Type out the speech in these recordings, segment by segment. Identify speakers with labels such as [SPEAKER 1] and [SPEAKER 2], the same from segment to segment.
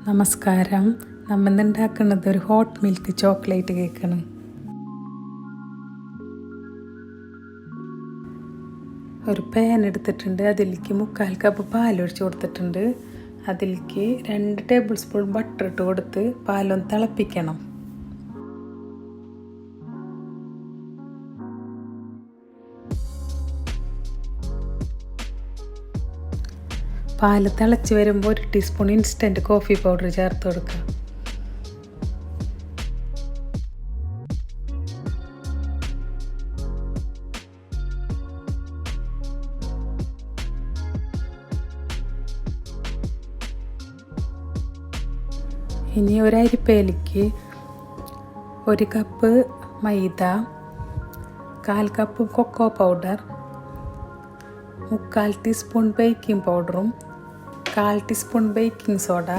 [SPEAKER 1] നമസ്കാരം. നമ്മൾ ഉണ്ടാക്കുന്നത് ഒരു ഹോട്ട് മിൽക്ക് ചോക്ലേറ്റ് കേക്കാണ്. ഒരു പാൻ എടുത്തിട്ടുണ്ട്. അതിലേക്ക് 3/4 കപ്പ് പാലൊഴിച്ച് കൊടുത്തിട്ടുണ്ട്. അതിലേക്ക് 2 ടേബിൾ സ്പൂൺ ബട്ടർ ഇട്ട് കൊടുത്ത് പാലൊന്ന് തിളപ്പിക്കണം. പാല് തിളച്ച് വരുമ്പോൾ 1 ടീസ്പൂൺ ഇൻസ്റ്റൻറ്റ് കോഫി പൗഡർ ചേർത്ത് കൊടുക്കുക. ഇനി ഒരു അരിപ്പയിലേക്ക് 1 cup maida, 1/4 cup cocoa powder, 3/4 teaspoon baking പൗഡറും 1/4 ടീസ്പൂൺ ബേക്കിംഗ് സോഡ,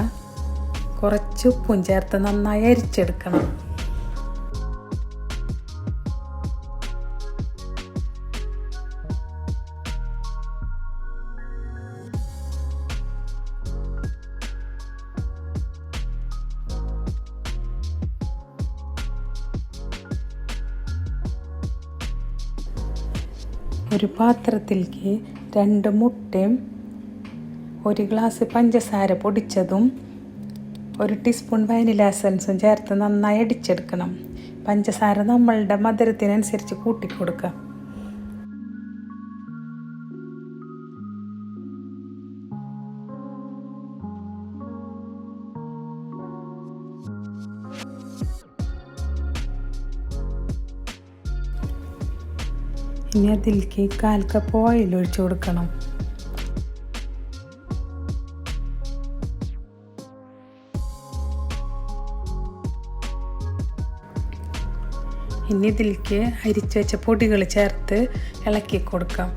[SPEAKER 1] കുറച്ച് ഉപ്പും ചേർത്ത് നന്നായി അരിച്ചെടുക്കണം. ഒരു പാത്രത്തിലേക്ക് 2 മുട്ടയും 1 ഗ്ലാസ് പഞ്ചസാര പൊടിച്ചതും 1 ടീസ്പൂൺ വാനില എസൻസും ചേർത്ത് നന്നായി അടിച്ചെടുക്കണം. പഞ്ചസാര നമ്മളുടെ മധുരത്തിനനുസരിച്ച് കൂട്ടിക്കൊടുക്കുക. ഇനി അതിലേക്ക് 1/4 കപ്പ് ഓയിൽ ഒഴിച്ച് കൊടുക്കണം. ഇനി ഇതിലേക്ക് അരിച്ചു വെച്ച പൊടികൾ ചേർത്ത് ഇളക്കി കൊടുക്കാം.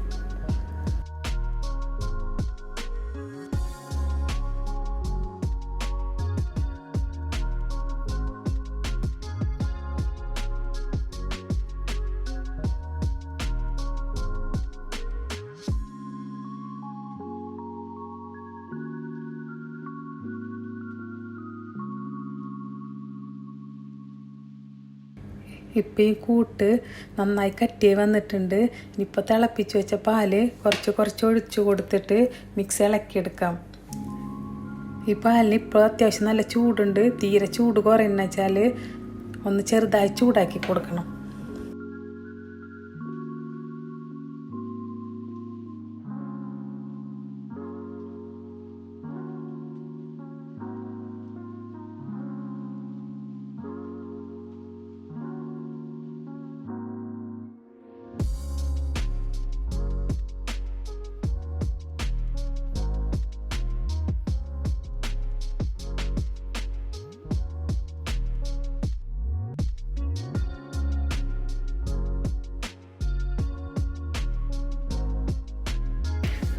[SPEAKER 1] ഇപ്പം ഈ കൂട്ട് നന്നായി കറ്റി വന്നിട്ടുണ്ട്. ഇനിയിപ്പോൾ തിളപ്പിച്ച് വെച്ച പാല് കുറച്ച് ഒഴിച്ചു കൊടുത്തിട്ട് മിക്സ് ഇളക്കിയെടുക്കാം. ഈ പാലിന് ഇപ്പോൾ അത്യാവശ്യം നല്ല ചൂടുണ്ട്. തീരെ ചൂട് കുറയുന്ന വെച്ചാൽ ഒന്ന് ചെറുതായി ചൂടാക്കി കൊടുക്കണം.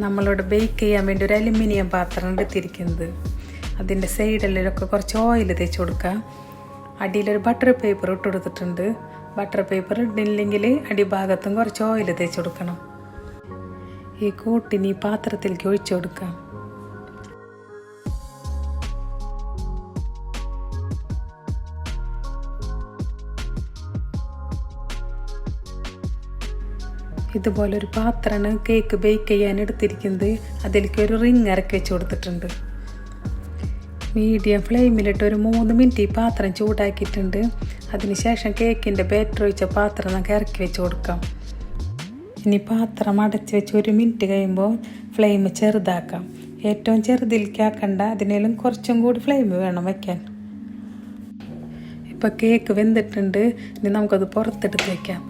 [SPEAKER 1] നമ്മളോട് ബേക്ക് ചെയ്യാൻ വേണ്ടി ഒരു അലുമിനിയം പാത്രം എടുത്തിരിക്കുന്നത്. അതിൻ്റെ സൈഡിലൊക്കെ കുറച്ച് ഓയിൽ തേച്ച് കൊടുക്കുക. അടിയിലൊരു ബട്ടർ പേപ്പർ ഇട്ട് കൊടുത്തിട്ടുണ്ട്. ബട്ടർ പേപ്പർ ഇടില്ലെങ്കിൽ അടിഭാഗത്തും കുറച്ച് ഓയിൽ തേച്ച് കൊടുക്കണം. ഈ കൂട്ടിന് ഈ പാത്രത്തിലേക്ക് ഒഴിച്ചു കൊടുക്കാം. ഇതുപോലൊരു പാത്രമാണ് കേക്ക് ബേക്ക് ചെയ്യാൻ എടുത്തിരിക്കുന്നത്. അതിലേക്ക് ഒരു റിങ് ഇറക്കി വെച്ച് കൊടുത്തിട്ടുണ്ട്. മീഡിയം ഫ്ലെയിമിലിട്ട് ഒരു 3 മിനിറ്റ് ഈ പാത്രം ചൂടാക്കിയിട്ടുണ്ട്. അതിനുശേഷം കേക്കിൻ്റെ ബാറ്റർ ഒഴിച്ച പാത്രം നമുക്ക് ഇറക്കി വെച്ച് കൊടുക്കാം. ഇനി പാത്രം അടച്ച് വെച്ച് 1 മിനിറ്റ് കഴിയുമ്പോൾ ഫ്ലെയിം ചെറുതാക്കാം. ഏറ്റവും ചെറുതിലേക്ക് ആക്കണ്ട, അതിനേലും കുറച്ചും കൂടി ഫ്ലെയിം വേണം വയ്ക്കാൻ. ഇപ്പോൾ കേക്ക് വെന്തിട്ടുണ്ട്. ഇനി നമുക്കത് പുറത്തെടുത്ത് വയ്ക്കാം.